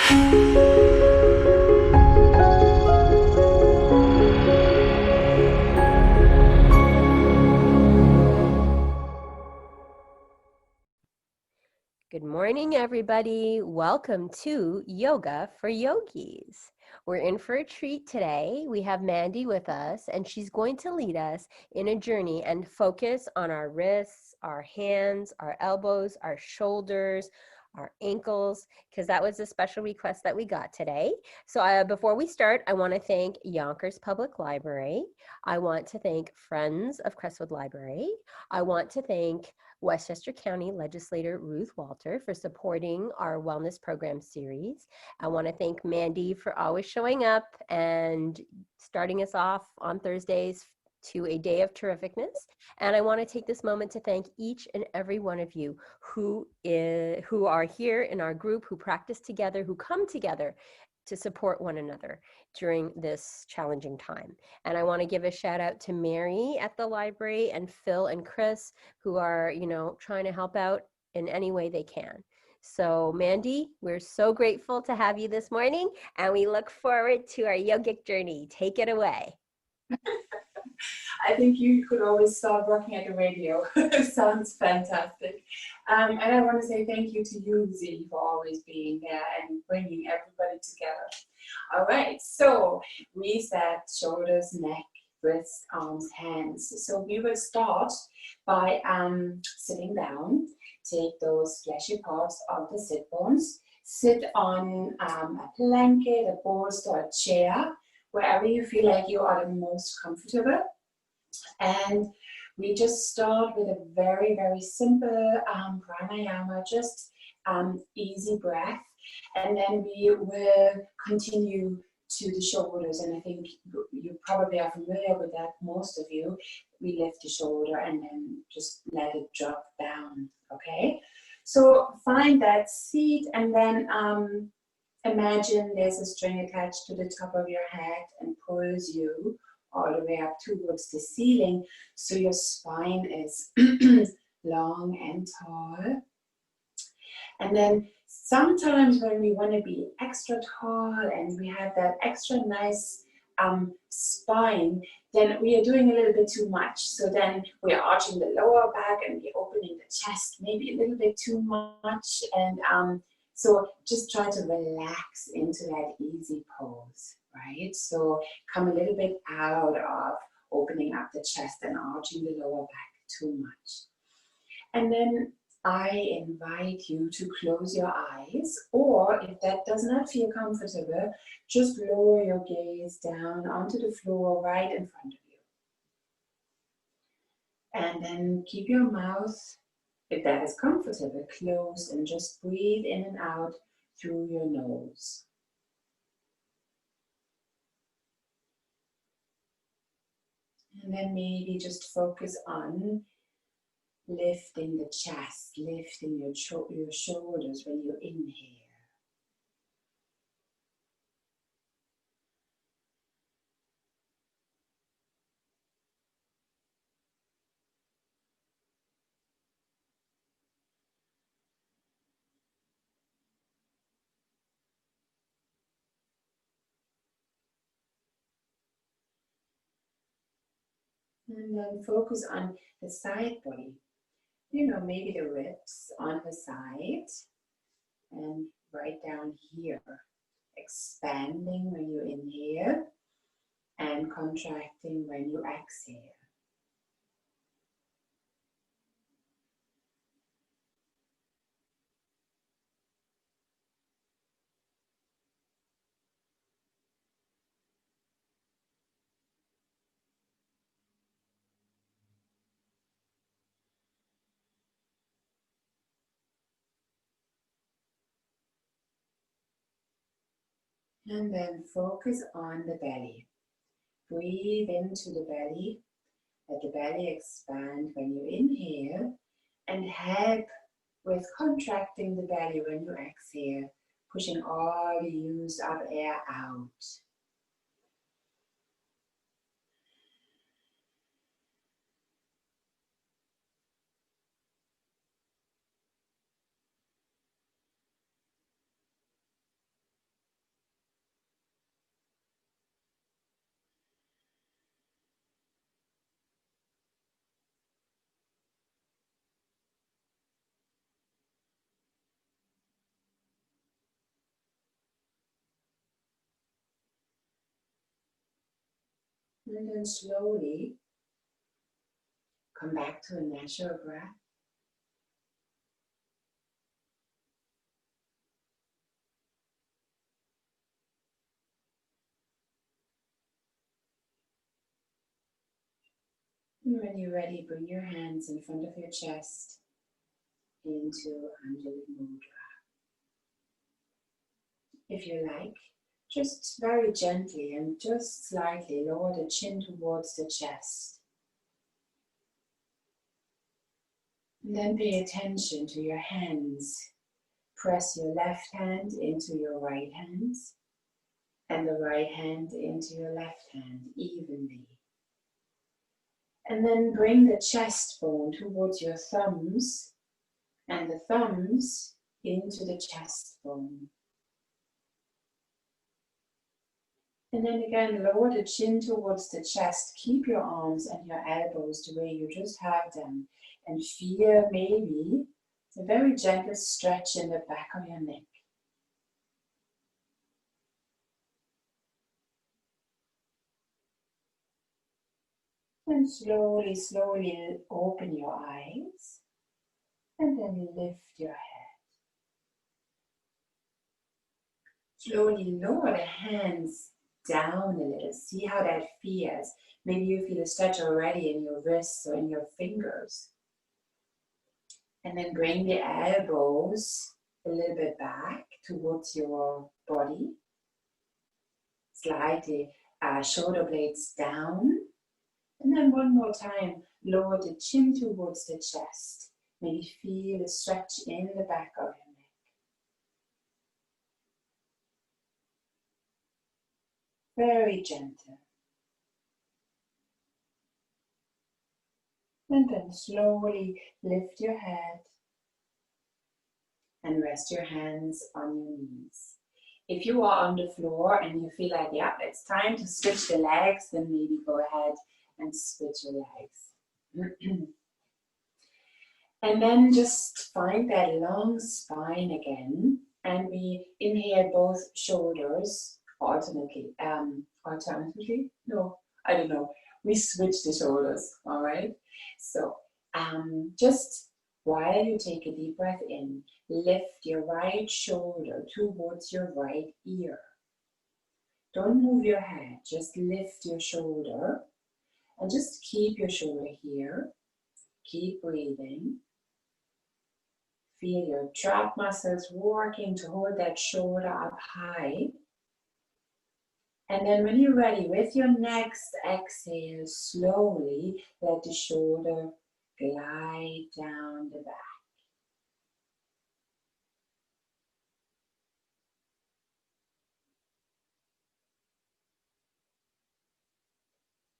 Good morning, everybody. Welcome to Yoga for Yogis. We're in for a treat today. We have Mandy with us, and she's going to lead us in a journey and focus on our wrists, our hands, our elbows, our shoulders, our ankles, because that was a special request that we got today. So before we start, I want to thank Yonkers Public Library. I want to thank Friends of Crestwood Library. I want to thank Westchester County Legislator Ruth Walter for supporting our wellness program series. I want to thank Mandy for always showing up and starting us off on Thursdays to a day of terrificness. And I want to take this moment to thank each and every one of you who are here in our group, who practice together, who come together to support one another during this challenging time. And I want to give a shout out to Mary at the library and Phil and Chris, who are, trying to help out in any way they can. So Mandy, we're so grateful to have you this morning, and we look forward to our yogic journey. Take it away. I think you could always start working at the radio. Sounds fantastic. And I want to say thank you to you, Z, for always being there and bringing everybody together. All right, so we said shoulders, neck, wrists, arms, hands. So we will start by sitting down. Take those fleshy parts of the sit bones. Sit on a blanket, a bolster, a chair, wherever you feel like you are the most comfortable. And we just start with a very, very simple pranayama, just easy breath. And then we will continue to the shoulders. And I think you probably are familiar with that, most of you. We lift the shoulder and then just let it drop down, okay? So find that seat and then imagine there's a string attached to the top of your head and pulls you all the way up towards the ceiling, so your spine is long and tall. And then sometimes when we want to be extra tall and we have that extra nice spine, then we are doing a little bit too much. So then we're arching the lower back and we're opening the chest maybe a little bit too much. And so just try to relax into that easy pose, right? So come a little bit out of opening up the chest and arching the lower back too much. And then I invite you to close your eyes, or if that does not feel comfortable, just lower your gaze down onto the floor right in front of you. And then keep your mouth, if that is comfortable, closed, and just breathe in and out through your nose. And then maybe just focus on lifting the chest, lifting your shoulders when you inhale. And then focus on the side body. Maybe the ribs on the side and right down here. Expanding when you inhale and contracting when you exhale. And then focus on the belly. Breathe into the belly. Let the belly expand when you inhale, and help with contracting the belly when you exhale, pushing all the used up air out. And then slowly come back to a natural breath. And when you're ready, bring your hands in front of your chest into Anjali Mudra. If you like, just very gently and just slightly lower the chin towards the chest. And then pay attention to your hands. Press your left hand into your right hand and the right hand into your left hand evenly. And then bring the chest bone towards your thumbs and the thumbs into the chest bone. And then again, lower the chin towards the chest. Keep your arms and your elbows the way you just have them. And feel maybe a very gentle stretch in the back of your neck. And slowly, slowly open your eyes. And then lift your head. Slowly lower the hands down a little. See how that feels. Maybe you feel a stretch already in your wrists or in your fingers. And then bring the elbows a little bit back towards your body. Slide the shoulder blades down. And then one more time, lower the chin towards the chest. Maybe feel a stretch in the back of your neck. Very gentle. And then slowly lift your head and rest your hands on your knees. If you are on the floor and you feel like, yeah, it's time to switch the legs, then maybe go ahead and switch your legs. And then just find that long spine again. And we inhale both shoulders alternately. Alternatively? No, I don't know. We switch the shoulders, all right? So just while you take a deep breath in, lift your right shoulder towards your right ear. Don't move your head, just lift your shoulder and just keep your shoulder here. Keep breathing. Feel your trap muscles working to hold that shoulder up high. And then when you're ready, with your next exhale, slowly let the shoulder glide down the back.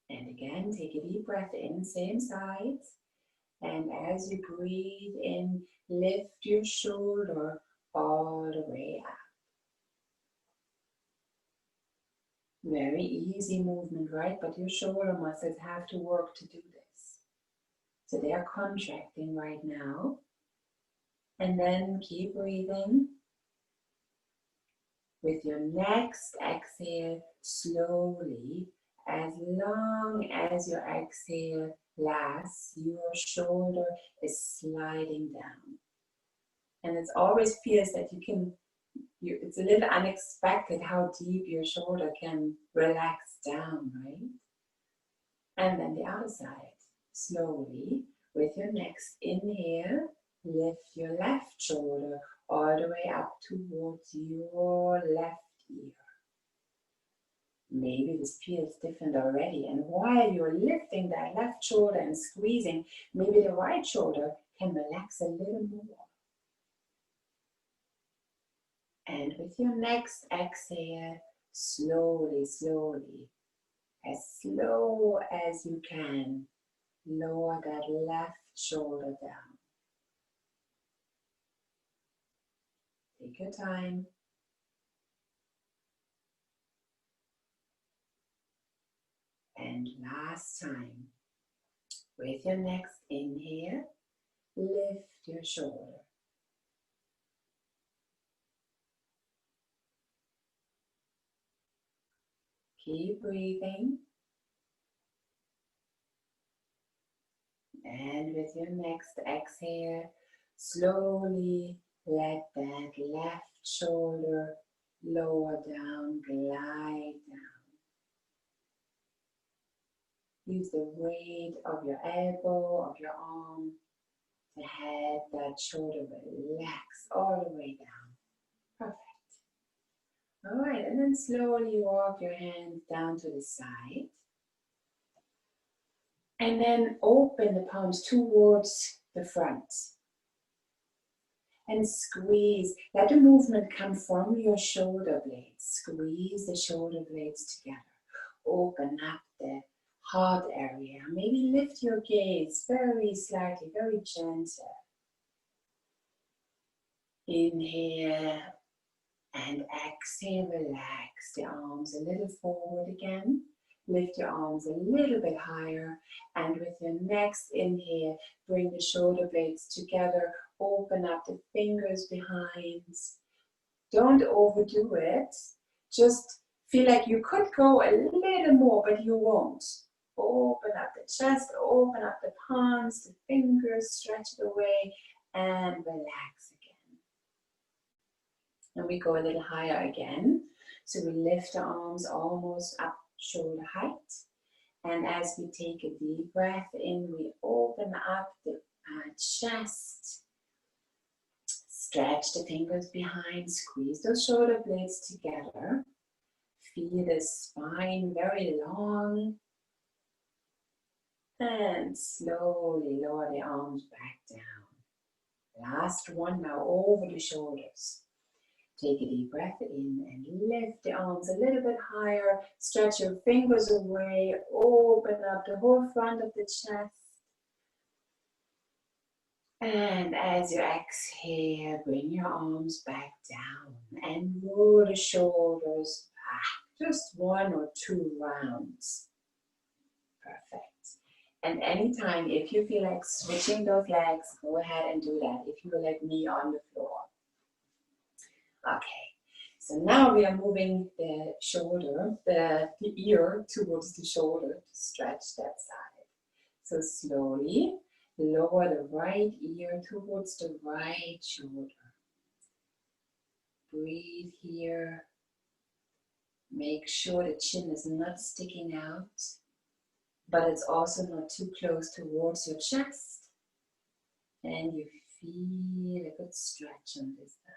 And again, take a deep breath in, same sides. And as you breathe in, lift your shoulder all the way up. Very easy movement, right? But your shoulder muscles have to work to do this. So they are contracting right now. And then keep breathing. With your next exhale, slowly, as long as your exhale lasts, your shoulder is sliding down. And it always feels that it's a little unexpected how deep your shoulder can relax down, right? And then the other side, slowly, with your next inhale, lift your left shoulder all the way up towards your left ear. Maybe this feels different already. And while you're lifting that left shoulder and squeezing, maybe the right shoulder can relax a little more. And with your next exhale, slowly, slowly, as slow as you can, lower that left shoulder down. Take your time. And last time, with your next inhale, lift your shoulder. Keep breathing. And with your next exhale, slowly let that left shoulder lower down, glide down. Use the weight of your elbow, of your arm, to have that shoulder relax all the way down. Perfect. All right, and then slowly walk your hands down to the side. And then open the palms towards the front. And squeeze. Let the movement come from your shoulder blades. Squeeze the shoulder blades together. Open up the heart area. Maybe lift your gaze very slightly, very gentle. Inhale and exhale, relax the arms a little forward again. Lift your arms a little bit higher, and with your next inhale, bring the shoulder blades together. Open up the fingers behind. Don't overdo it. Just feel like you could go a little more, but you won't. Open up the chest, open up the palms, the fingers, stretch it away, and relax again. And we go a little higher again. So we lift the arms almost up shoulder height. And as we take a deep breath in, we open up the chest. Stretch the fingers behind, squeeze those shoulder blades together. Feel the spine very long. And slowly lower the arms back down. Last one now, over the shoulders. Take a deep breath in and lift the arms a little bit higher. Stretch your fingers away. Open up the whole front of the chest. And as you exhale, bring your arms back down and roll the shoulders back. Just 1 or 2 rounds. Perfect. And anytime, if you feel like switching those legs, go ahead and do that. If you were like me on the floor. Okay, so now we are moving the shoulder, the ear towards the shoulder to stretch that side. So slowly lower the right ear towards the right shoulder. Breathe here. Make sure the chin is not sticking out, but it's also not too close towards your chest. And you feel a good stretch on this side.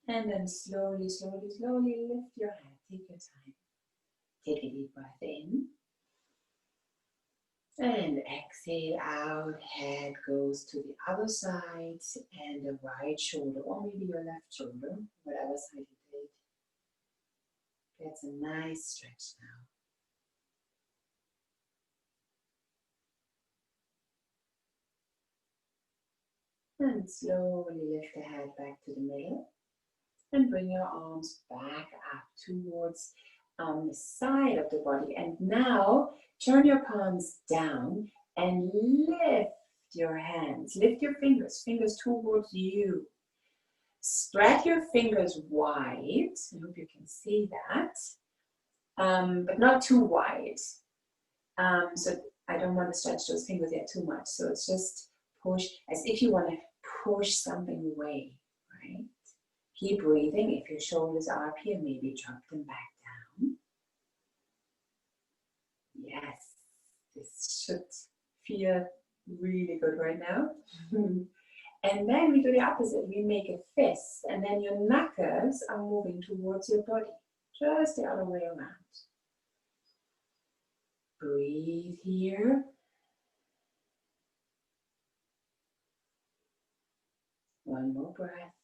And then slowly, slowly, slowly lift your head. Take your time. Take a deep breath in. And exhale out. Head goes to the other side and the right shoulder, or maybe your left shoulder, whatever side you did. That's a nice stretch now. And slowly lift the head back to the middle. And bring your arms back up towards the side of the body. And now turn your palms down and lift your hands. Lift your fingers towards you. Spread your fingers wide. I hope you can see that. But not too wide. So I don't want to stretch those fingers yet too much. So it's just push, as if you want to push something away, right? Keep breathing. If your shoulders are up here, maybe drop them back down. Yes, this should feel really good right now. And then we do the opposite. We make a fist, and then your knuckles are moving towards your body. Just the other way around. Breathe here. One more breath.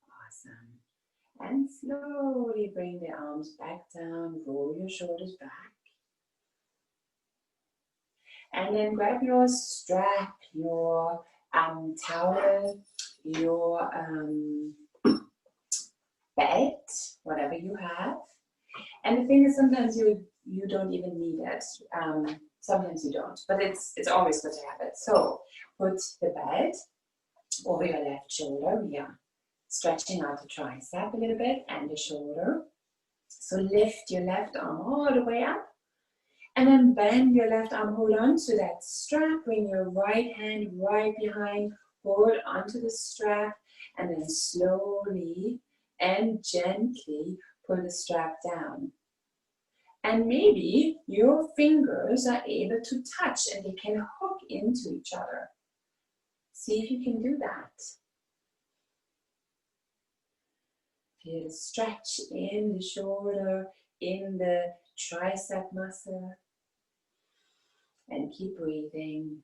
Awesome. And slowly bring the arms back down, roll your shoulders back. And then grab your strap, your towel, your belt, whatever you have. And the thing is, sometimes you don't even need it. Sometimes you don't, but it's always good to have it. So put the belt over your left shoulder. We are stretching out the tricep a little bit and the shoulder. So lift your left arm all the way up. And then bend your left arm, hold on to that strap, bring your right hand right behind, hold onto the strap, and then slowly and gently pull the strap down. And maybe your fingers are able to touch and they can hook into each other. See if you can do that. Feel the stretch in the shoulder, in the tricep muscle. And keep breathing.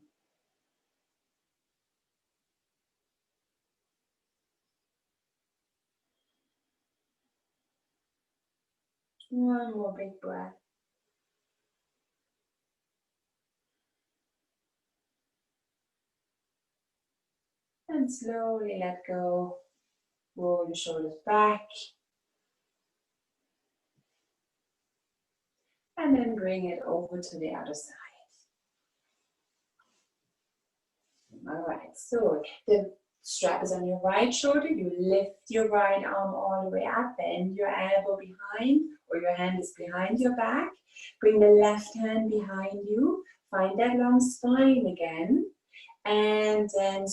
One more big breath. And slowly let go. Roll the shoulders back. And then bring it over to the other side. All right, so the strap is on your right shoulder. You lift your right arm all the way up. Bend your elbow behind, or your hand is behind your back. Bring the left hand behind you. Find that long spine again. And then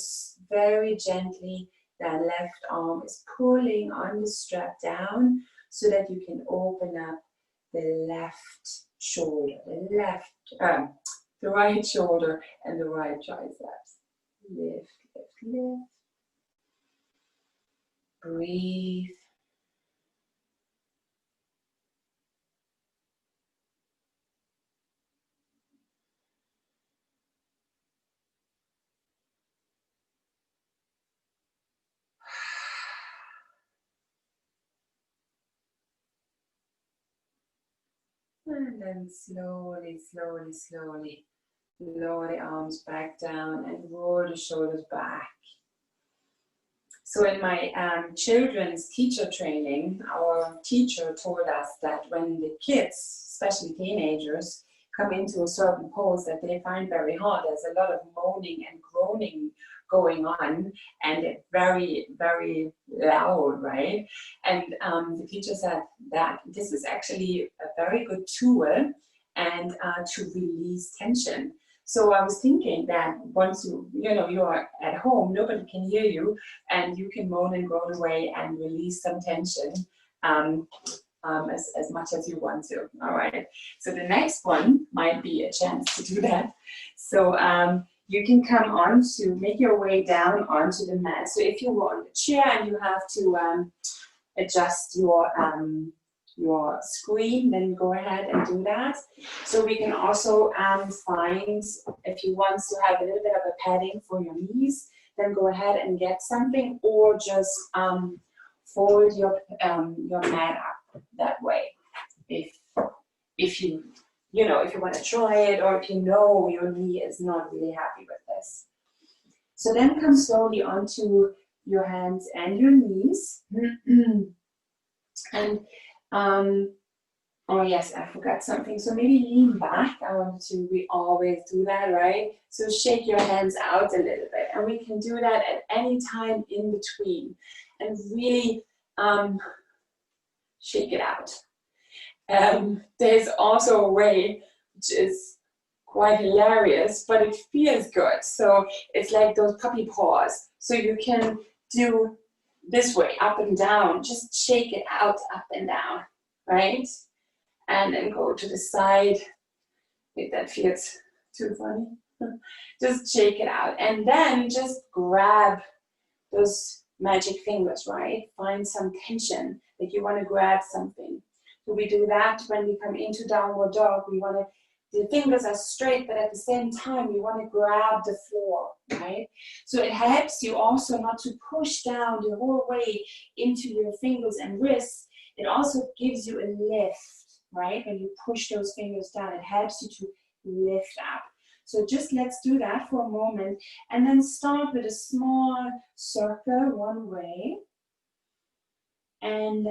very gently, that left arm is pulling on the strap down so that you can open up the left shoulder, the right shoulder and the right triceps. Lift, lift, lift. Breathe. And then slowly, slowly, slowly lower the arms back down and roll the shoulders back. So in my children's teacher training, our teacher told us that when the kids, especially teenagers, come into a certain pose that they find very hard, there's a lot of moaning and groaning going on, and it's very, very loud, right? And the teacher said that this is actually a very good tool and to release tension. So I was thinking that once you're at home, nobody can hear you, and you can moan and groan away and release some tension as much as you want to. All right. So the next one might be a chance to do that. So you can come on to make your way down onto the mat. So if you were on the chair and you have to adjust your screen, then go ahead and do that. So we can also find, if you want to have a little bit of a padding for your knees, then go ahead and get something, or just fold your mat up that way. If you want to try it, or if you know your knee is not really happy with this. So then come slowly onto your hands and your knees. And oh yes, I forgot something. So maybe lean back. We always do that, right? So shake your hands out a little bit, and we can do that at any time in between, and really shake it out. There's also a way which is quite hilarious, but it feels good. So it's like those puppy paws. So you can do this way, up and down, just shake it out, up and down, right? And then go to the side. If that feels too funny, just shake it out. And then just grab those magic fingers, right? Find some tension, like you want to grab something. So we do that when we come into downward dog. The fingers are straight, but at the same time, you want to grab the floor, right? So it helps you also not to push down the whole way into your fingers and wrists. It also gives you a lift, right? When you push those fingers down, it helps you to lift up. So just let's do that for a moment, and then start with a small circle one way. And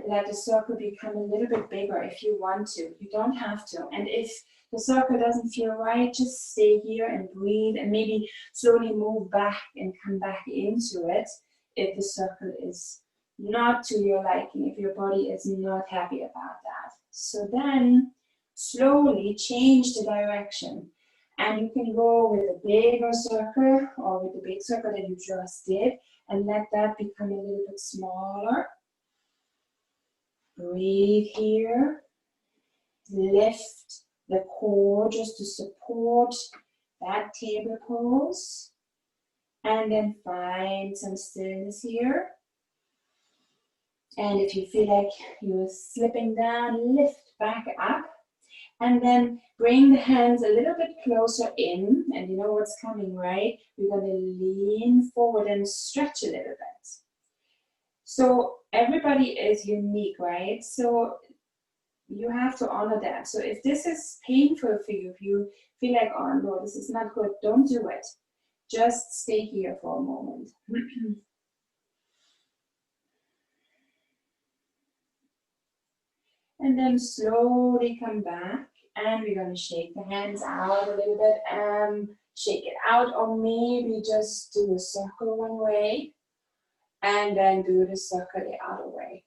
let the circle become a little bit bigger if you want to. You don't have to. And if the circle doesn't feel right, just stay here and breathe, and maybe slowly move back and come back into it if the circle is not to your liking, if your body is not happy about that. So then slowly change the direction. And you can go with a bigger circle or with the big circle that you just did, and let that become a little bit smaller. Breathe here. Lift the core just to support that table pose. And then find some stillness here. And if you feel like you're slipping down, lift back up. And then bring the hands a little bit closer in. And you know what's coming, right? You're going to lean forward and stretch a little bit. So everybody is unique, right? So you have to honor that. So if this is painful for you, if you feel like, oh no, this is not good, don't do it. Just stay here for a moment. And then slowly come back, and we're going to shake the hands out a little bit, shake it out, or maybe just do a circle one way and then do the circle the other way.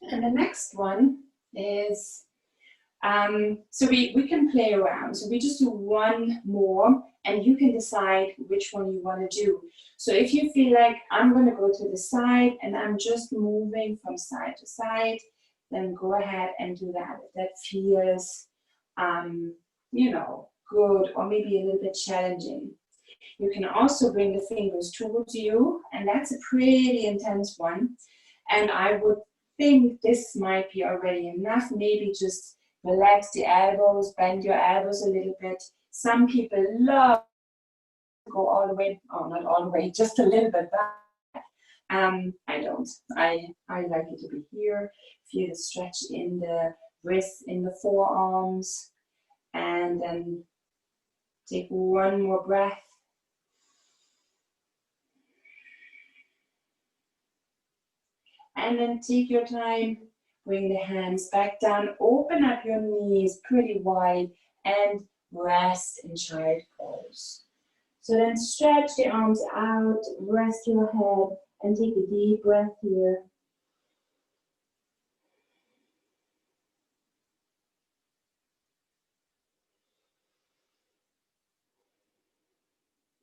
And the next one is, so we can play around. So we just do one more, and you can decide which one you want to do. So if you feel like I'm going to go to the side and I'm just moving from side to side, then go ahead and do that. If that feels, you know, good or maybe a little bit challenging. You can also bring the fingers towards you, and that's a pretty intense one. And I would think this might be already enough. Maybe just relax the elbows, bend your elbows a little bit. Some people love to go all the way, oh, not all the way, just a little bit back. I don't. I like it to be here. Feel the stretch in the wrists, in the forearms. And then take one more breath. And then take your time, bring the hands back down, open up your knees pretty wide, and rest in child pose. So then stretch the arms out, rest your head, and take a deep breath here.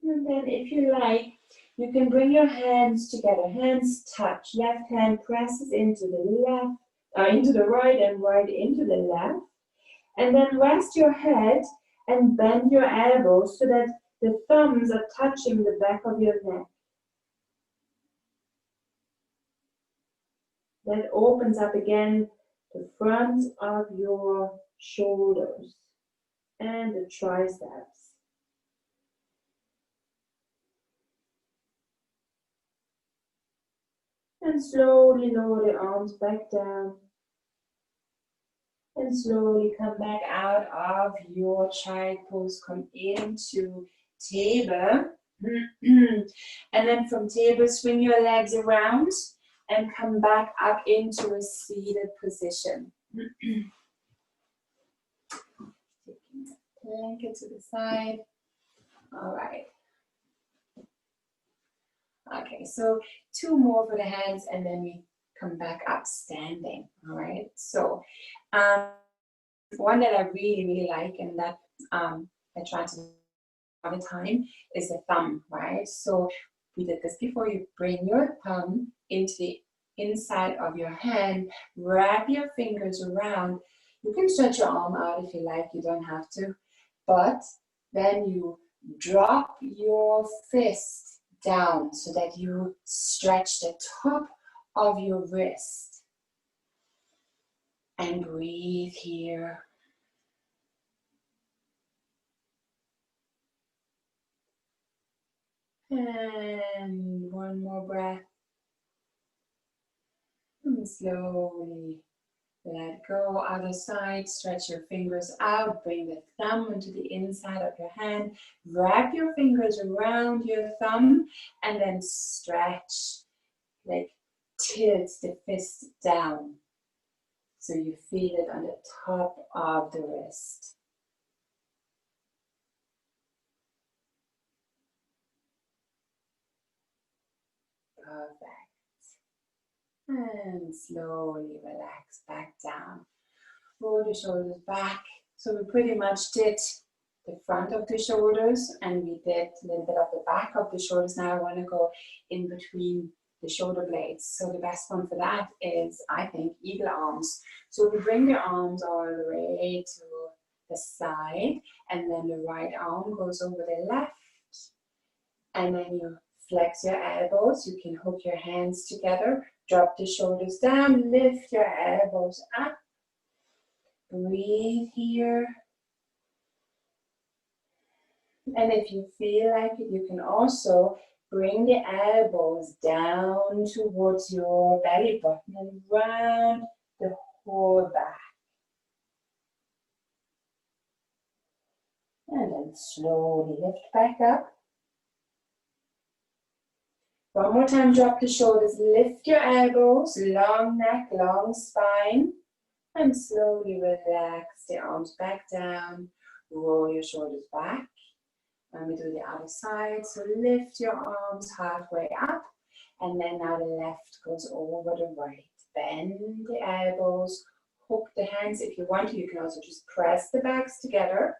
And then if you like, you can bring your hands together, hands touch, left hand presses into the left, into the right, and right into the left. And then rest your head and bend your elbows so that the thumbs are touching the back of your neck. That opens up again the front of your shoulders and the triceps. And slowly lower the arms back down. And slowly come back out of your child pose, come into table. And then from table, swing your legs around and come back up into a seated position. Taking the blanket to the side. All right. Okay, so two more for the hands, and then we come back up standing. All right. So one that I really, really like, and that I try to do all the time, is the thumb, right? So we did this before. You bring your thumb into the inside of your hand, wrap your fingers around. You can stretch your arm out if you like, you don't have to. But then you drop your fist down so that you stretch the top of your wrist. And breathe here. And one more breath. And slowly let go. Other side, stretch your fingers out. Bring the thumb into the inside of your hand. Wrap your fingers around your thumb and then stretch, like tilt the fist down. So you feel it on the top of the wrist. Perfect. And slowly relax back down. Roll the shoulders back. So we pretty much did the front of the shoulders and we did a little bit of the back of the shoulders. Now I want to go in between the shoulder blades. So the best one for that is, I think, eagle arms. So we bring the arms all the way to the side and then the right arm goes over the left and then you flex your elbows. You can hook your hands together, drop the shoulders down, lift your elbows up. Breathe here. And if you feel like it, you can also bring the elbows down towards your belly button and round the whole back. And then slowly lift back up. One more time, drop the shoulders, lift your elbows, long neck, long spine. And slowly relax the arms back down, roll your shoulders back. And we do the other side, so lift your arms halfway up, and then now the left goes over the right. Bend the elbows, hook the hands. If you want to, you can also just press the backs together.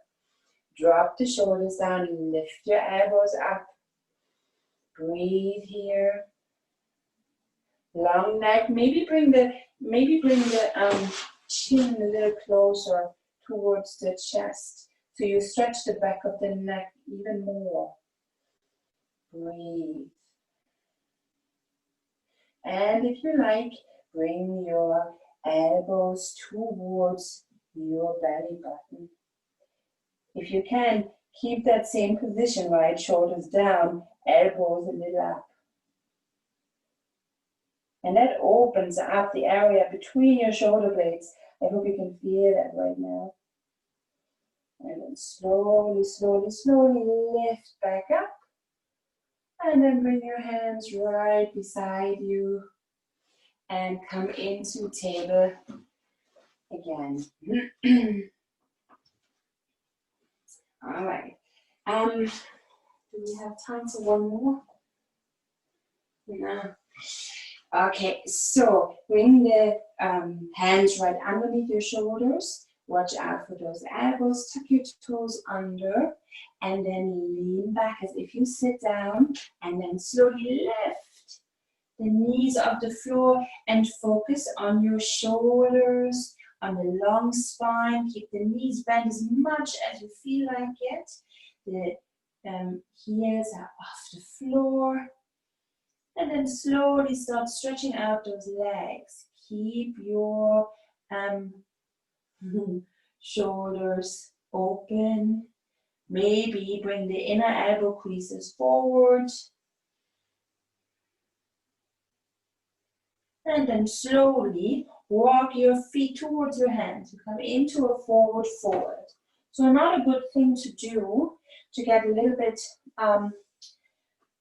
Drop the shoulders down, lift your elbows up. Breathe here. Long neck, maybe bring the chin a little closer towards the chest. So you stretch the back of the neck even more. Breathe. And if you like, bring your elbows towards your belly button. If you can, keep that same position, right? Shoulders down, elbows a little up. And that opens up the area between your shoulder blades. I hope you can feel that right now. And then slowly, slowly, slowly lift back up. And then bring your hands right beside you and come into table again. All right. Do we have time for one more? No. Okay, so bring the hands right underneath your shoulders. Watch out for those elbows. Tuck your toes under and then lean back as if you sit down and then slowly lift the knees off the floor and focus on your shoulders, on the long spine. Keep the knees bent as much as you feel like it. The heels are off the floor. And then slowly start stretching out those legs. Keep your shoulders open. Maybe bring the inner elbow creases forward. And then slowly walk your feet towards your hands. You come into a forward fold. So another good thing to do to get a little bit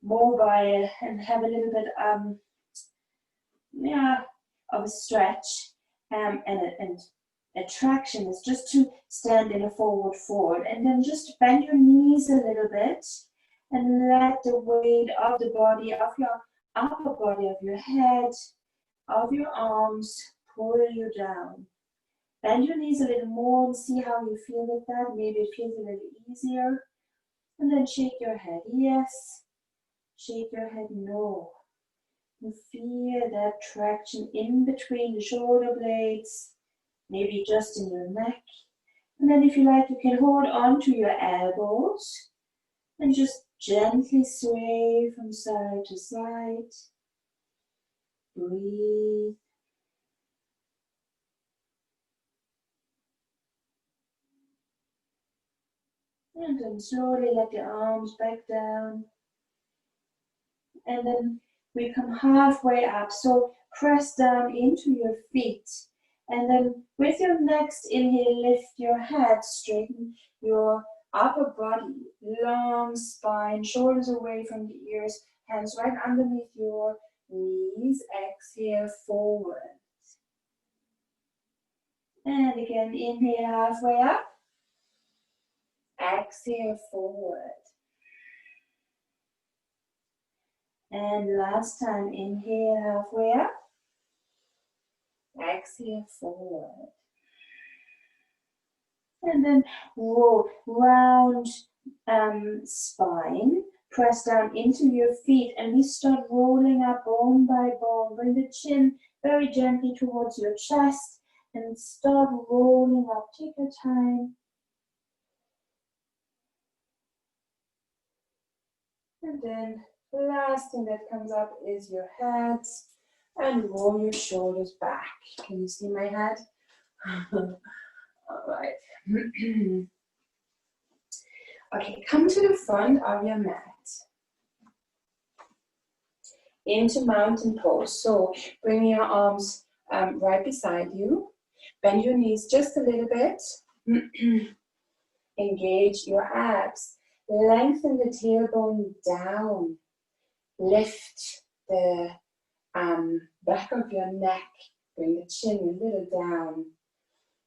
mobile and have a little bit of a stretch and attraction is just to stand in a forward fold and then just bend your knees a little bit and let the weight of the body, of your upper body, of your head, of your arms pull you down. Bend your knees a little more and see how you feel with that. Maybe it feels a little easier. And then shake your head, yes. Shake your head, no. You feel that traction in between the shoulder blades, maybe just in your neck. And then if you like, you can hold on to your elbows and just gently sway from side to side. Breathe. And then slowly let the arms back down. And then we come halfway up. So press down into your feet. And then with your next inhale, lift your head, straighten your upper body, long spine, shoulders away from the ears, hands right underneath your knees. Exhale, forward. And again, inhale halfway up. Exhale, forward. And last time, inhale halfway up. Exhale forward. And then roll, round spine. Press down into your feet and we start rolling up bone by bone. Bring the chin very gently towards your chest and start rolling up. Take your time. And then the last thing that comes up is your heads and roll your shoulders back. Can you see my head? All right. Okay, come to the front of your mat. Into mountain pose. So bring your arms right beside you. Bend your knees just a little bit. Engage your abs. Lengthen the tailbone down. Lift the back of your neck. Bring the chin a little down.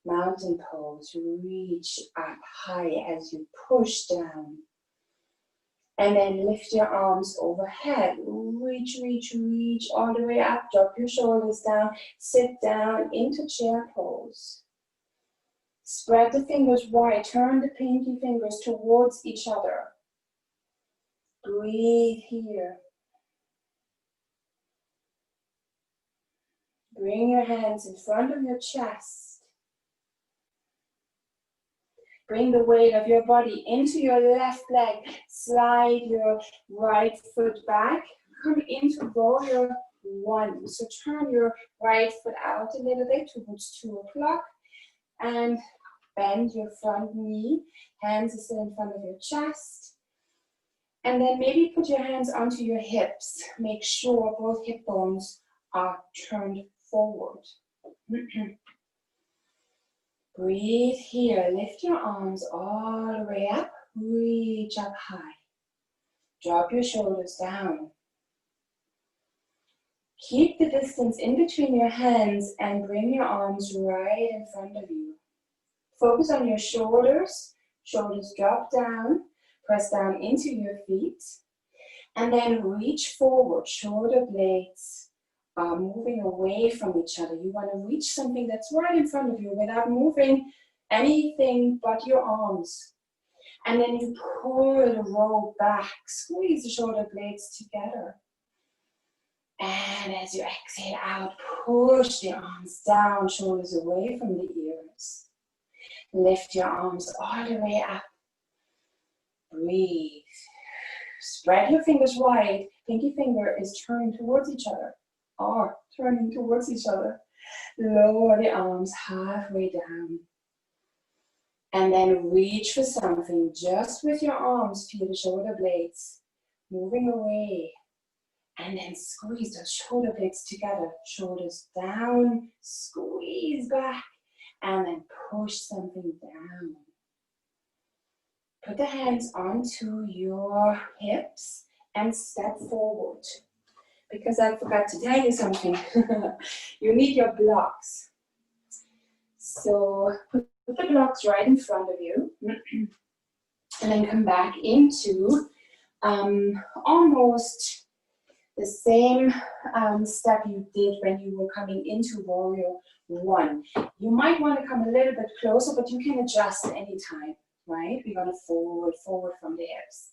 Mountain pose. Reach up high as you push down. And then lift your arms overhead. Reach, reach, reach all the way up. Drop your shoulders down. Sit down into chair pose. Spread the fingers wide. Turn the pinky fingers towards each other. Breathe here. Bring your hands in front of your chest. Bring the weight of your body into your left leg. Slide your right foot back. Come into warrior one. So turn your right foot out a little bit towards 2 o'clock. And bend your front knee. Hands are still in front of your chest. And then maybe put your hands onto your hips. Make sure both hip bones are turned forward. Breathe here. Lift your arms all the way up. Reach up high. Drop your shoulders down. Keep the distance in between your hands and bring your arms right in front of you. Focus on your shoulders. Shoulders drop down. Press down into your feet. And then reach forward. Shoulder blades are moving away from each other. You want to reach something that's right in front of you without moving anything but your arms. And then you pull the rope back. Squeeze the shoulder blades together. And as you exhale out, push the arms down, shoulders away from the ears. Lift your arms all the way up. Breathe. Spread your fingers wide. Pinky finger is turning towards each other. Or turning towards each other. Lower the arms halfway down. And then reach for something just with your arms. Feel the shoulder blades moving away. And then squeeze those shoulder blades together. Shoulders down, squeeze back. And then push something down. Put the hands onto your hips and step forward. Because I forgot to tell you something. You need your blocks. So put the blocks right in front of you. And then come back into almost the same step you did when you were coming into warrior one. You might want to come a little bit closer, but you can adjust anytime, right? We're going to forward from the hips.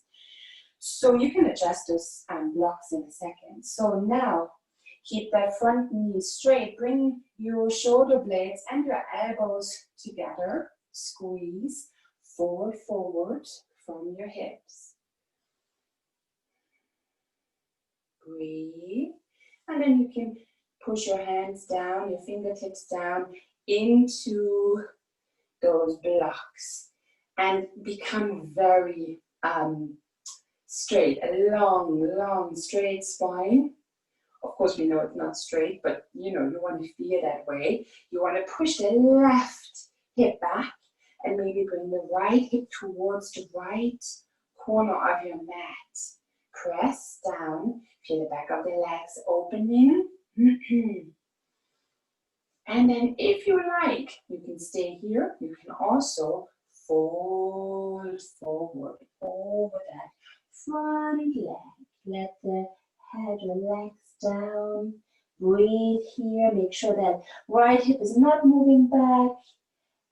So you can adjust those blocks in a second. So now, keep that front knee straight. Bring your shoulder blades and your elbows together. Squeeze forward from your hips. Breathe. And then you can push your hands down, your fingertips down into those blocks. And become very straight, a long, straight spine. Of course, we know it's not straight, but you know, you want to feel that way. You want to push the left hip back and maybe bring the right hip towards the right corner of your mat. Press down, feel the back of the legs opening. And then if you like, you can stay here. You can also fold forward over that front leg. Let the head, relax down. Breathe here. Make sure that right hip is not moving back.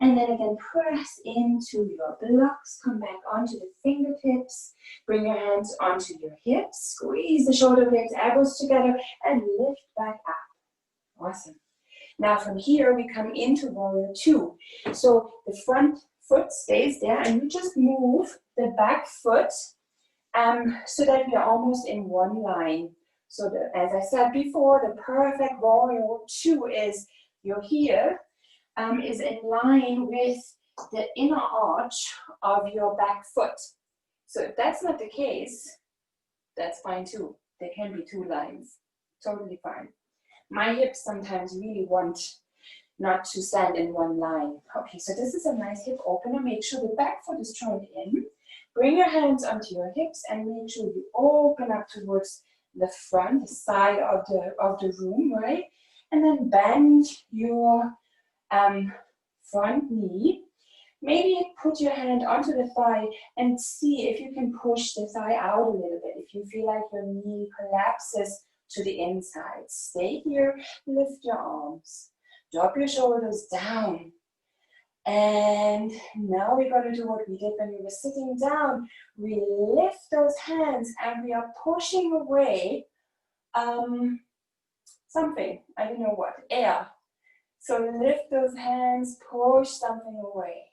And then again, press into your blocks. Come back onto the fingertips. Bring your hands onto your hips. Squeeze the shoulder blades, elbows together, and lift back up. Awesome. Now from here, we come into warrior two. So the front foot stays there, and you just move the back foot so that we are almost in one line. So as I said before, the perfect warrior two is your heel is in line with the inner arch of your back foot. So if that's not the case, that's fine too. There can be two lines, totally fine. My hips sometimes really want not to stand in one line. Okay, so this is a nice hip opener. Make sure the back foot is turned in. Bring your hands onto your hips and make sure you open up towards the front, the side of the room, right? And then bend your front knee. Maybe put your hand onto the thigh and see if you can push the thigh out a little bit. If you feel like your knee collapses to the inside, stay here, lift your arms, drop your shoulders down. And now we're going to do what we did when we were sitting down. We lift those hands and we are pushing away something, I don't know what, air. So lift those hands, push something away.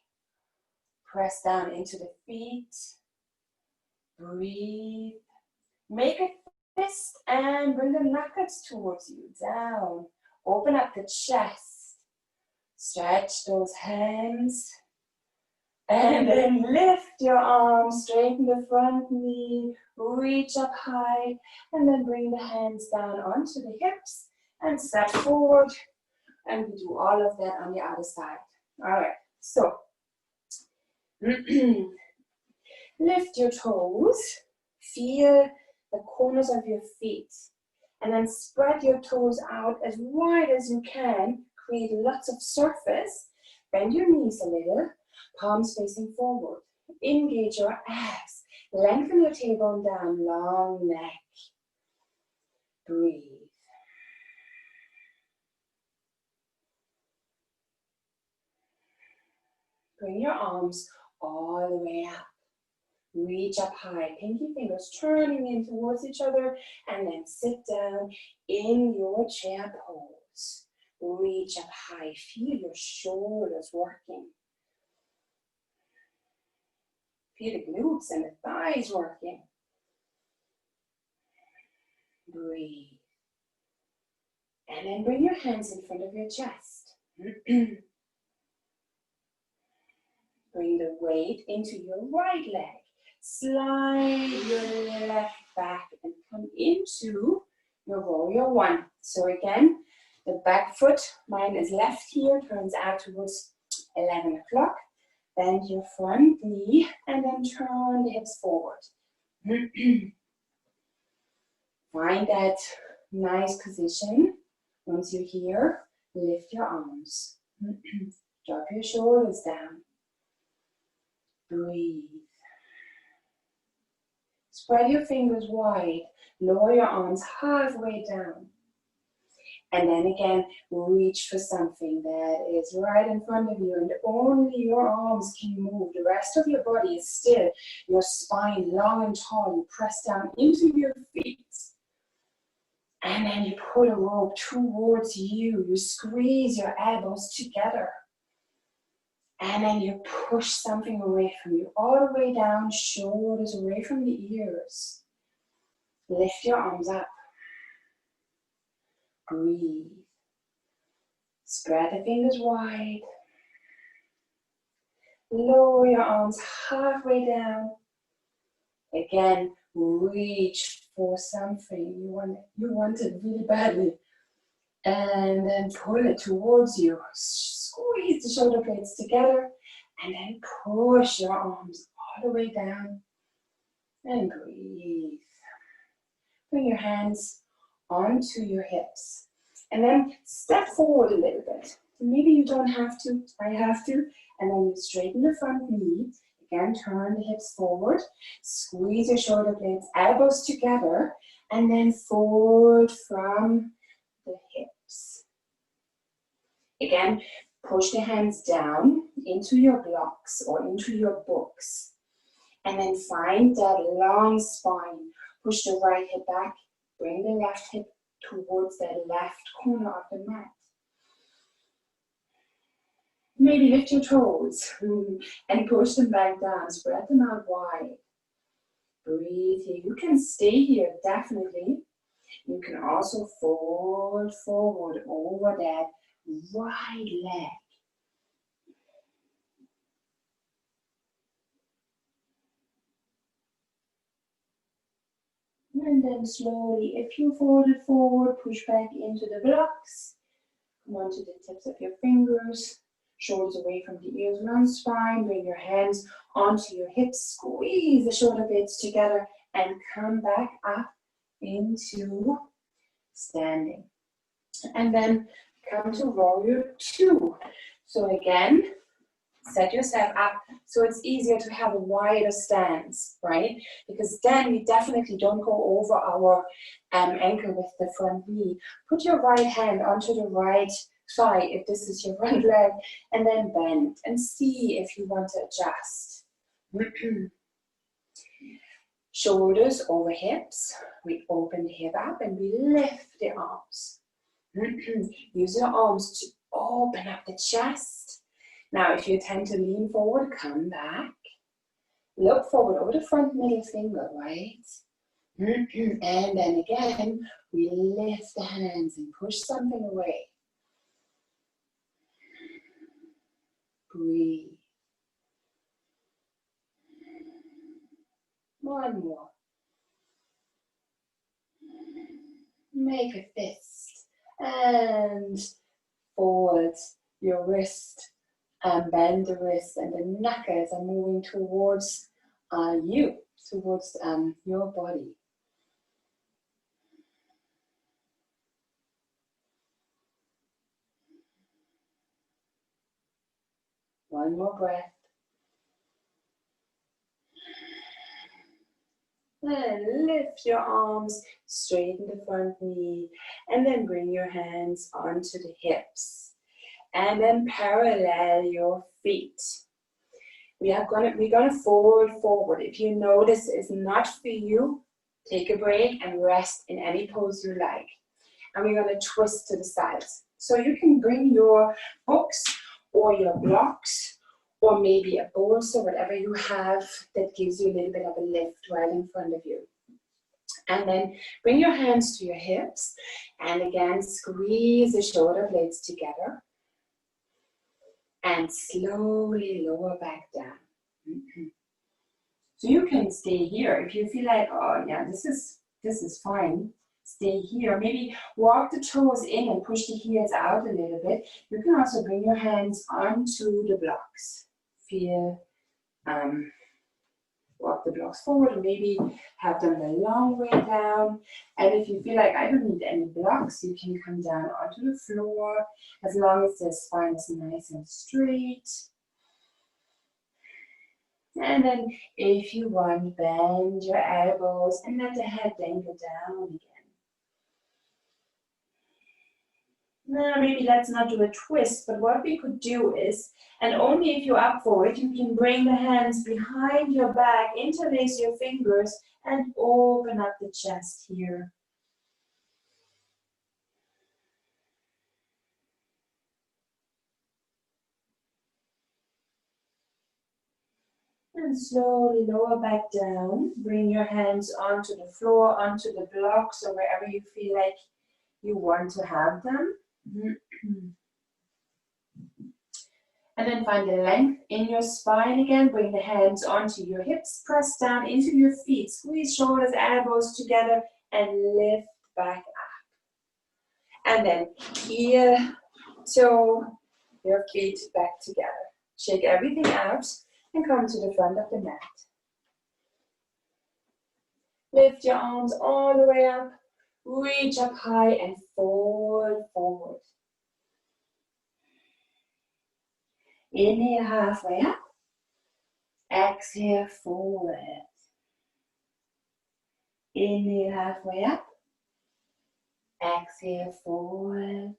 Press down into the feet. Breathe. Make a fist and bring the knuckles towards you. Down. Open up the chest. Stretch those hands. And then lift your arms, straighten the front knee, reach up high, and then bring the hands down onto the hips and step forward. And we do all of that on the other side. All right, so lift your toes, feel the corners of your feet, and then spread your toes out as wide as you can. Create lots of surface. Bend your knees a little, palms facing forward. Engage your abs. Lengthen your tailbone down, long neck. Breathe. Bring your arms all the way up. Reach up high, pinky fingers turning in towards each other, and then sit down in your chair pose. Reach up high, feel your shoulders working. Feel the glutes and the thighs working. Breathe. And then bring your hands in front of your chest. Bring the weight into your right leg. Slide your left back and come into your warrior one. So again, the back foot, mine is left here, turns out towards 11 o'clock. Bend your front knee and then turn the hips forward. Find that nice position. Once you're here, lift your arms. Drop your shoulders down. Breathe. Spread your fingers wide. Lower your arms halfway down. And then again, reach for something that is right in front of you and only your arms can move. The rest of your body is still. Your spine long and tall. You press down into your feet. And then you pull a rope towards you. You squeeze your elbows together. And then you push something away from you. All the way down, shoulders away from the ears. Lift your arms up. Breathe. Spread the fingers wide. Lower your arms halfway down. Again, reach for something you want it really badly. And then pull it towards you. Squeeze the shoulder blades together. And then push your arms all the way down. And breathe. Bring your hands onto your hips. And then step forward a little bit. Maybe you don't have to, I have to. And then you straighten the front knee. Again, turn the hips forward. Squeeze your shoulder blades, elbows together. And then forward from the hips. Again, push the hands down into your blocks or into your books. And then find that long spine. Push the right hip back. Bring the left hip towards that left corner of the mat. Maybe lift your toes and push them back down. Spread them out wide. Breathe here. You can stay here, definitely. You can also fold forward over that right leg. And then slowly, if you fold it forward, push back into the blocks. Come onto the tips of your fingers. Shoulders away from the ears, long spine. Bring your hands onto your hips. Squeeze the shoulder blades together and come back up into standing. And then come to warrior two. So again, set yourself up so it's easier to have a wider stance, right? Because then we definitely don't go over our ankle with the front knee. Put your right hand onto the right thigh if this is your front leg, and then bend and see if you want to adjust. Shoulders over hips. We open the hip up and we lift the arms. Use your arms to open up the chest. Now, if you tend to lean forward, come back. Look forward over the front middle finger, right? And then again, we lift the hands and push something away. Breathe. One more. Make a fist and forward your wrist and bend the wrist, and the knuckles are moving towards you, towards your body. One more breath. And lift your arms, straighten the front knee, and then bring your hands onto the hips. And then parallel your feet. We're gonna fold forward. If you know this is not for you, take a break and rest in any pose you like. And we're gonna twist to the sides. So you can bring your books or your blocks or maybe a bolster, whatever you have that gives you a little bit of a lift right in front of you. And then bring your hands to your hips and again squeeze the shoulder blades together and slowly lower back down. So you can stay here if you feel like, oh yeah, this is fine. Stay here. Maybe walk the toes in and push the heels out a little bit. You can also bring your hands onto the blocks. Feel, walk the blocks forward and maybe have them the long way down. And if you feel like I don't need any blocks, you can come down onto the floor as long as the spine is nice and straight. And then if you want, bend your elbows and let the head dangle down again. Now maybe let's not do a twist, but what we could do is, and only if you're up for it, you can bring the hands behind your back, interlace your fingers, and open up the chest here. And slowly lower back down. Bring your hands onto the floor, onto the blocks, or wherever you feel like you want to have them. And then find the length in your spine again. Bring the hands onto your hips. Press down into your feet. Squeeze shoulders, elbows together, and lift back up. And then heel, toe, your feet back together. Shake everything out and come to the front of the mat. Lift your arms all the way up. Reach up high and fold forward. Inhale halfway up. Exhale forward. Inhale halfway up. Exhale forward.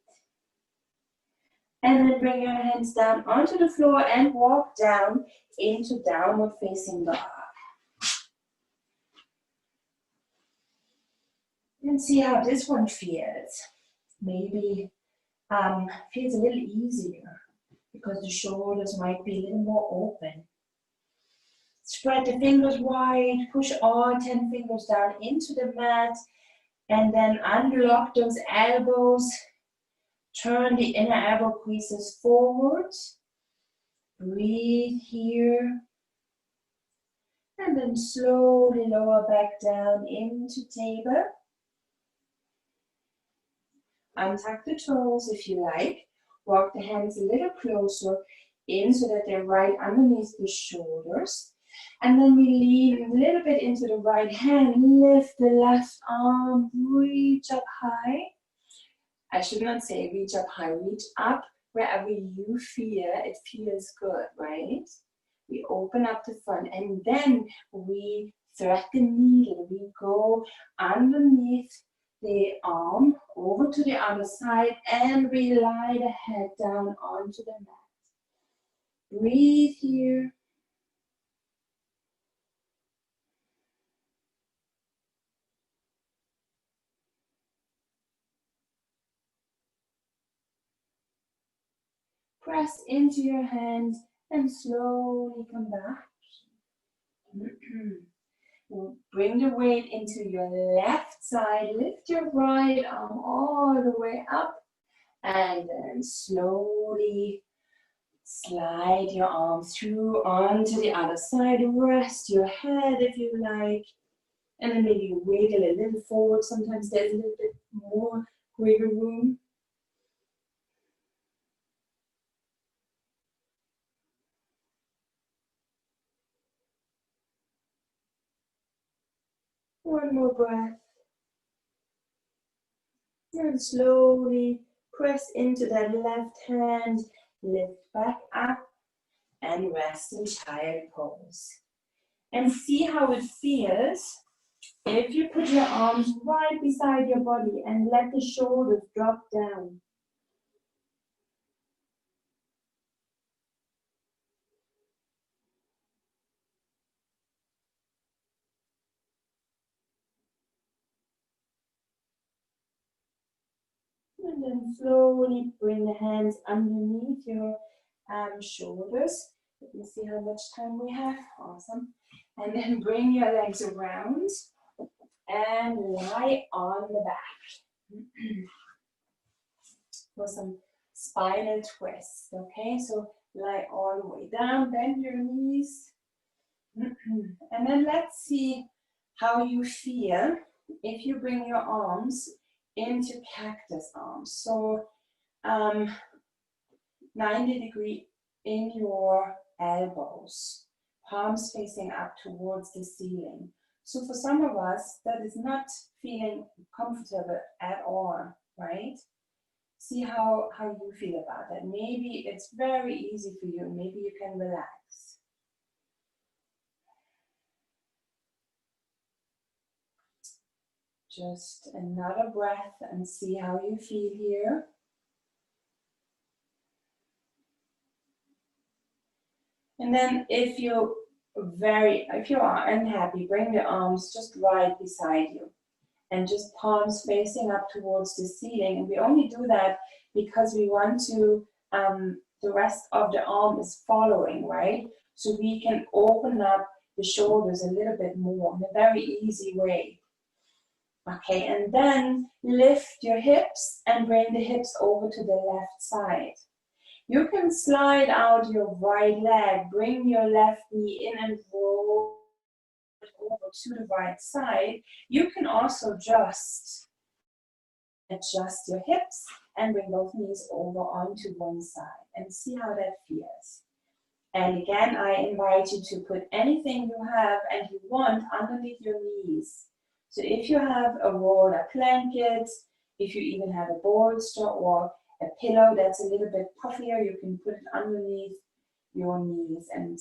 And then bring your hands down onto the floor and walk down into downward facing dog. And see how this one feels. Maybe feels a little easier because the shoulders might be a little more open. Spread the fingers wide, push all 10 fingers down into the mat, and then unlock those elbows. Turn the inner elbow creases forward. Breathe here. And then slowly lower back down into table. Untuck the toes if you like. Walk the hands a little closer in so that they're right underneath the shoulders. And then we lean a little bit into the right hand. Lift the left arm. Reach up high. I should not say reach up high. Reach up wherever you feel it feels good, right? We open up the front and then we thread the needle. We go underneath the arm over to the other side and we lie the head down onto the mat. Breathe here. Press into your hands and slowly come back. Bring the weight into your left side. Lift your right arm all the way up. And then slowly slide your arm through onto the other side. Rest your head if you like. And then maybe wiggle a little forward. Sometimes there's a little bit more wiggle room. One more breath. And slowly press into that left hand. Lift back up and rest in child pose. And see how it feels if you put your arms right beside your body and let the shoulders drop down. And then slowly bring the hands underneath your shoulders. Let me see how much time we have. Awesome. And then bring your legs around and lie on the back. For some spinal twists, okay? So lie all the way down, bend your knees. And then let's see how you feel if you bring your arms into cactus arms. So 90-degree in your elbows, palms facing up towards the ceiling. So for some of us, that is not feeling comfortable at all, right? See how you feel about that. Maybe it's very easy for you. Maybe you can relax. Just another breath and see how you feel here. And then if you are unhappy, bring the arms just right beside you and just palms facing up towards the ceiling. And we only do that because we want to, the rest of the arm is following, right? So we can open up the shoulders a little bit more in a very easy way. Okay, and then lift your hips and bring the hips over to the left side. You can slide out your right leg, bring your left knee in and roll it over to the right side. You can also just adjust your hips and bring both knees over onto one side and see how that feels. And again, I invite you to put anything you have and you want underneath your knees. So if you have a rolled up blanket, if you even have a bolster or a pillow that's a little bit puffier, you can put it underneath your knees and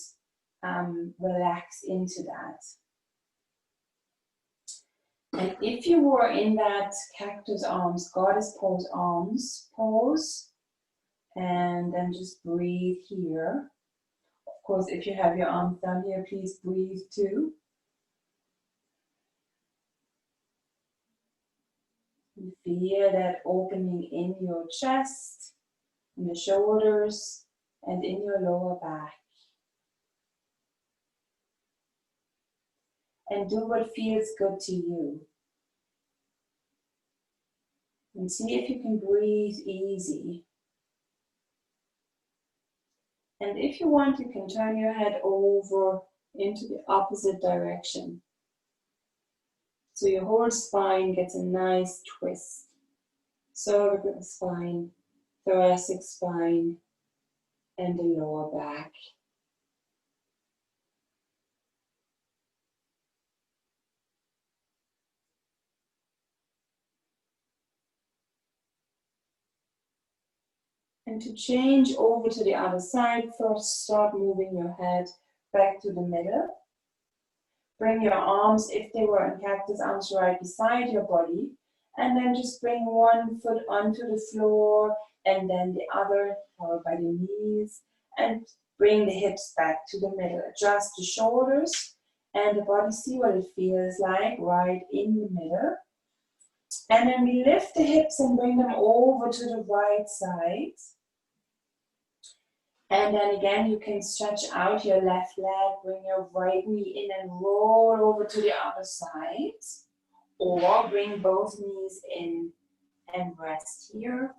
relax into that. And if you were in that cactus arms, goddess pose arms pose, and then just breathe here. Of course, if you have your arms down here, please breathe too. You feel that opening in your chest, in the shoulders, and in your lower back. And do what feels good to you. And see if you can breathe easy. And if you want, you can turn your head over into the opposite direction. So your whole spine gets a nice twist. Cervical spine, thoracic spine, and the lower back. And to change over to the other side, first start moving your head back to the middle. Bring your arms, if they were in cactus arms, right beside your body. And then just bring one foot onto the floor and then the other, followed by the knees. And bring the hips back to the middle. Adjust the shoulders and the body, see what it feels like right in the middle. And then we lift the hips and bring them over to the right side. And then again, you can stretch out your left leg, bring your right knee in and roll over to the other side. Or bring both knees in and rest here.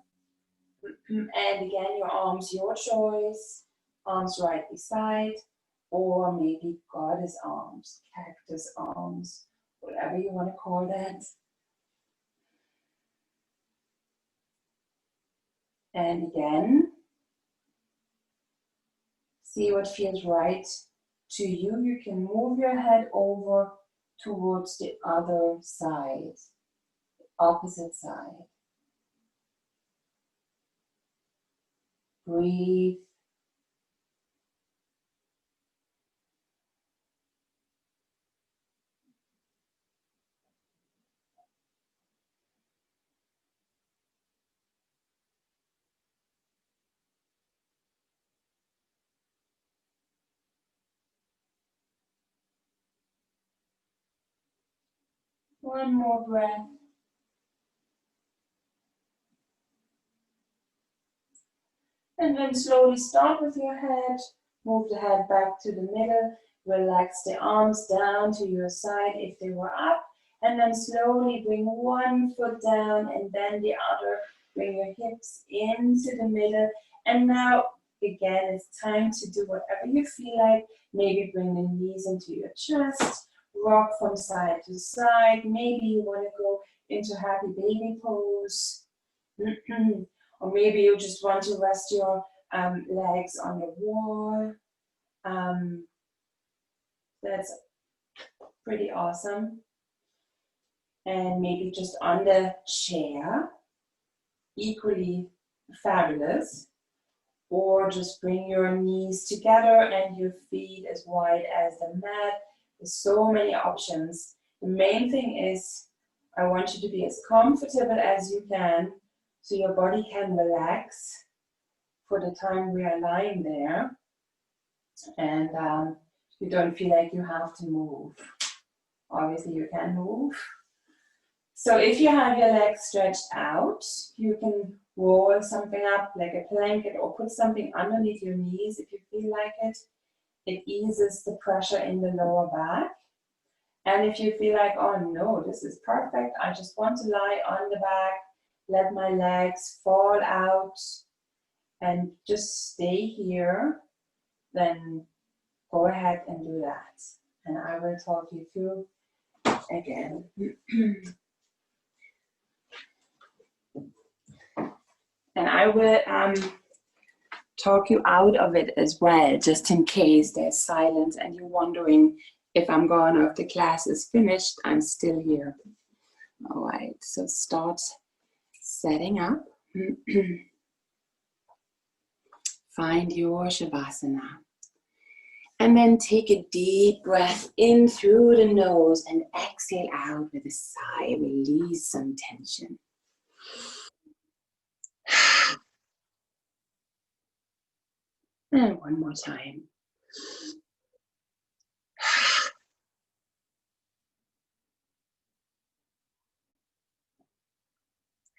And again, your arms, your choice. Arms right beside. Or maybe goddess arms, cactus arms, whatever you want to call that. And again, see what feels right to you. You can move your head over towards the other side, opposite side. Breathe. One more breath. And then slowly start with your head. Move the head back to the middle. Relax the arms down to your side if they were up. And then slowly bring one foot down and then the other. Bring your hips into the middle. And now, again, it's time to do whatever you feel like. Maybe bring the knees into your chest. Rock from side to side. Maybe you want to go into happy baby pose. Or maybe you just want to rest your legs on the wall. That's pretty awesome. And maybe just on the chair, equally fabulous. Or just bring your knees together and your feet as wide as the mat. There's so many options. The main thing is I want you to be as comfortable as you can so your body can relax for the time we are lying there. And you don't feel like you have to move. Obviously you can move. So if you have your legs stretched out, you can roll something up like a blanket or put something underneath your knees if you feel like it. It eases the pressure in the lower back. And if you feel like, oh no, this is perfect, I just want to lie on the back, let my legs fall out and just stay here, then go ahead and do that. And I will talk you through again. And I will talk you out of it as well, just in case there's silence and you're wondering if I'm gone or if the class is finished. I'm still here. All right, so start setting up. Find your Shavasana. And then take a deep breath in through the nose and exhale out with a sigh. Release some tension. And one more time.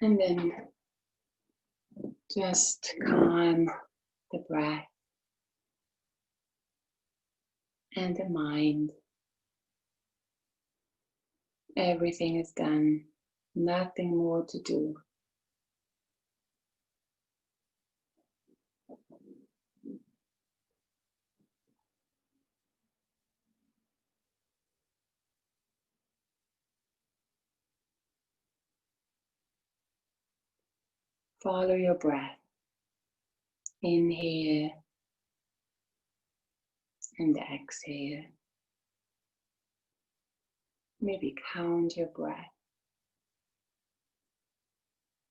And then just calm the breath and the mind. Everything is done. Nothing more to do. Follow your breath. Inhale and exhale. Maybe count your breath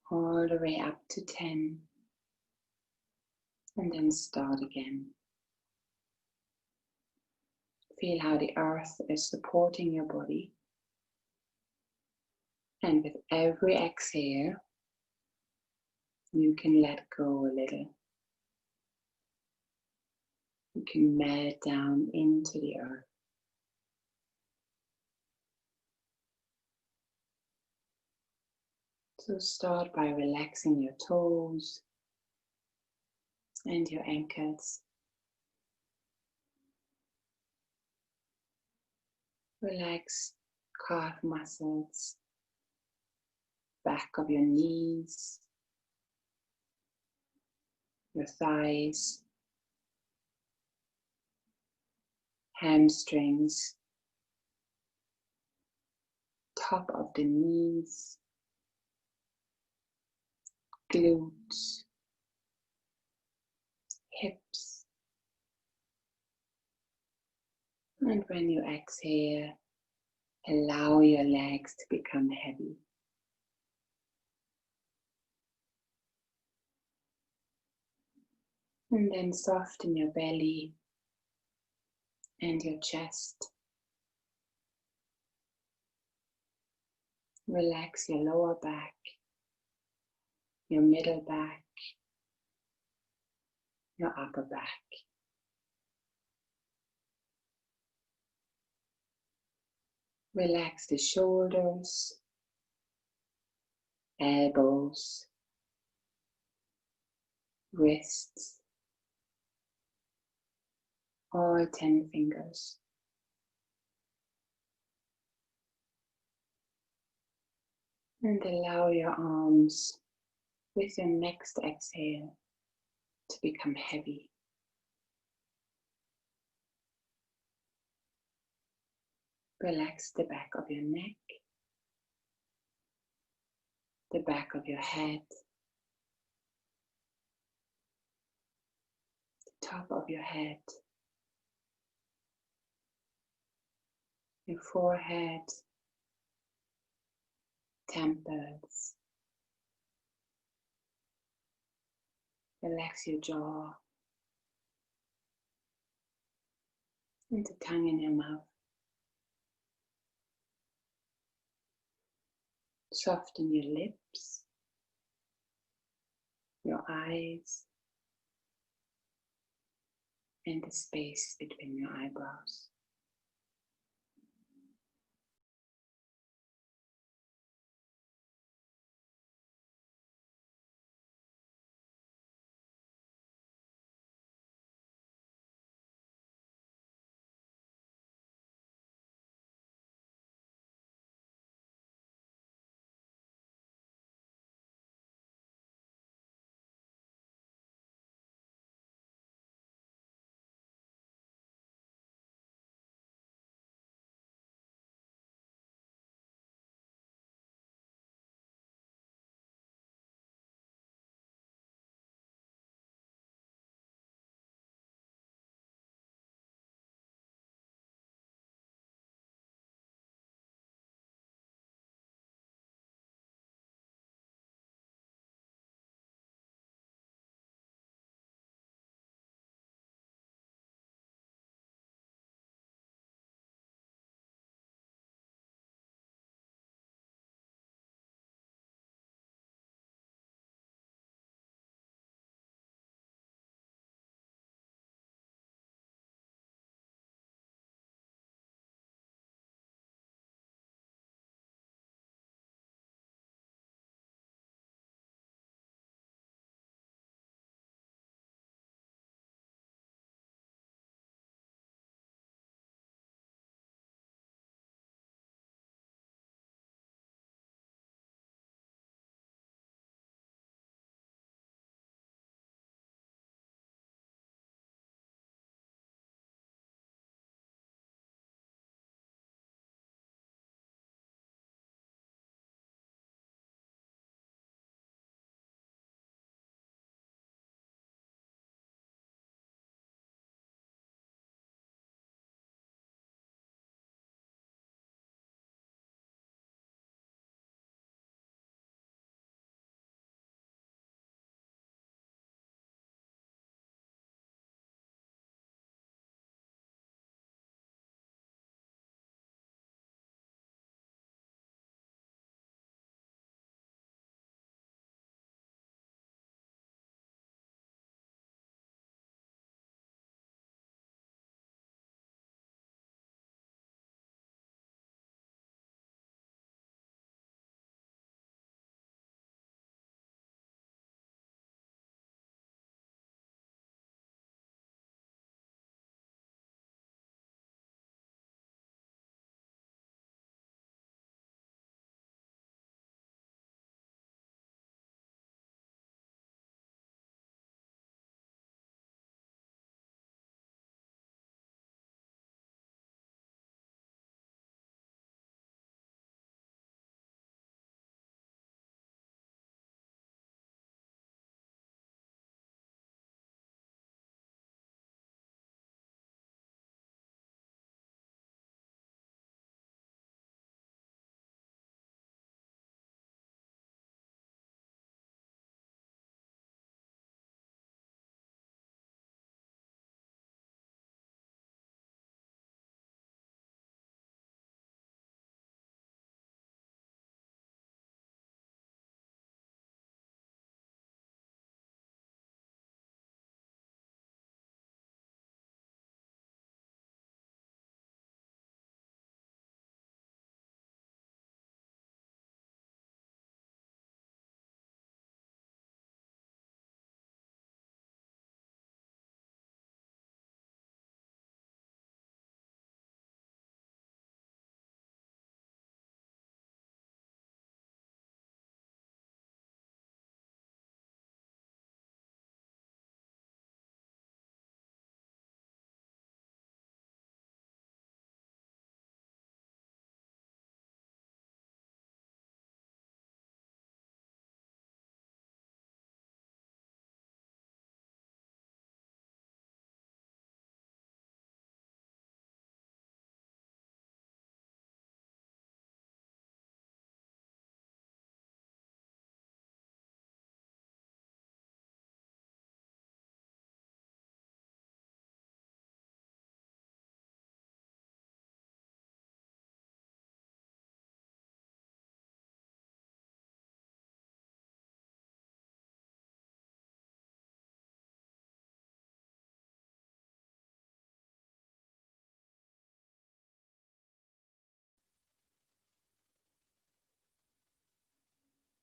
all the way up to 10 and then start again. Feel how the earth is supporting your body. And with every exhale, you can let go a little. You can melt down into the earth. So start by relaxing your toes and your ankles. Relax calf muscles, back of your knees, your thighs, hamstrings, top of the knees, glutes, hips. And when you exhale, allow your legs to become heavy. And then soften your belly and your chest. Relax your lower back, your middle back, your upper back. Relax the shoulders, elbows, wrists, all 10 fingers. And allow your arms with your next exhale to become heavy. Relax the back of your neck, the back of your head, the top of your head, your forehead, temples. Relax your jaw and the tongue in your mouth. Soften your lips, your eyes, and the space between your eyebrows.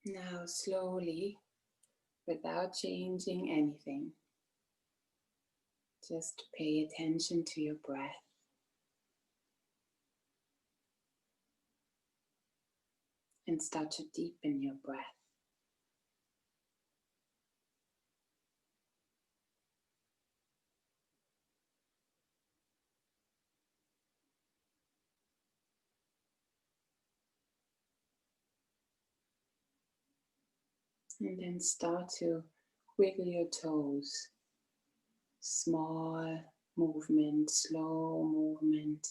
Now, slowly, without changing anything, just pay attention to your breath and start to deepen your breath. And then start to wiggle your toes. Small movement, slow movement.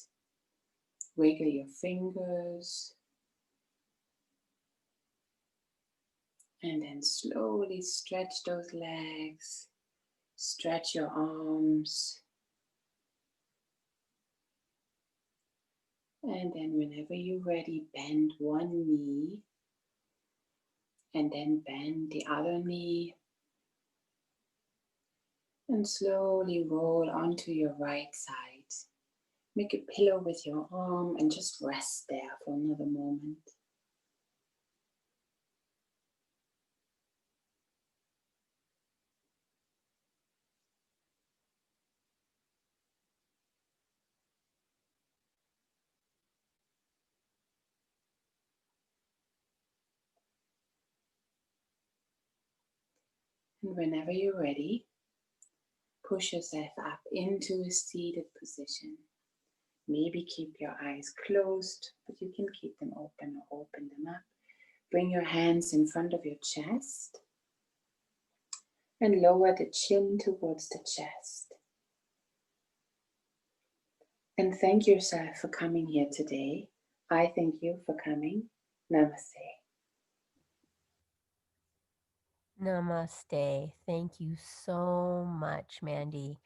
Wiggle your fingers. And then slowly stretch those legs. Stretch your arms. And then whenever you're ready, bend one knee. And then bend the other knee. And slowly roll onto your right side. Make a pillow with your arm and just rest there for another moment. And whenever you're ready, push yourself up into a seated position. Maybe keep your eyes closed, but you can keep them open or open them up. Bring your hands in front of your chest and lower the chin towards the chest. And thank yourself for coming here today. I thank you for coming. Namaste. Namaste. Thank you so much, Mandy.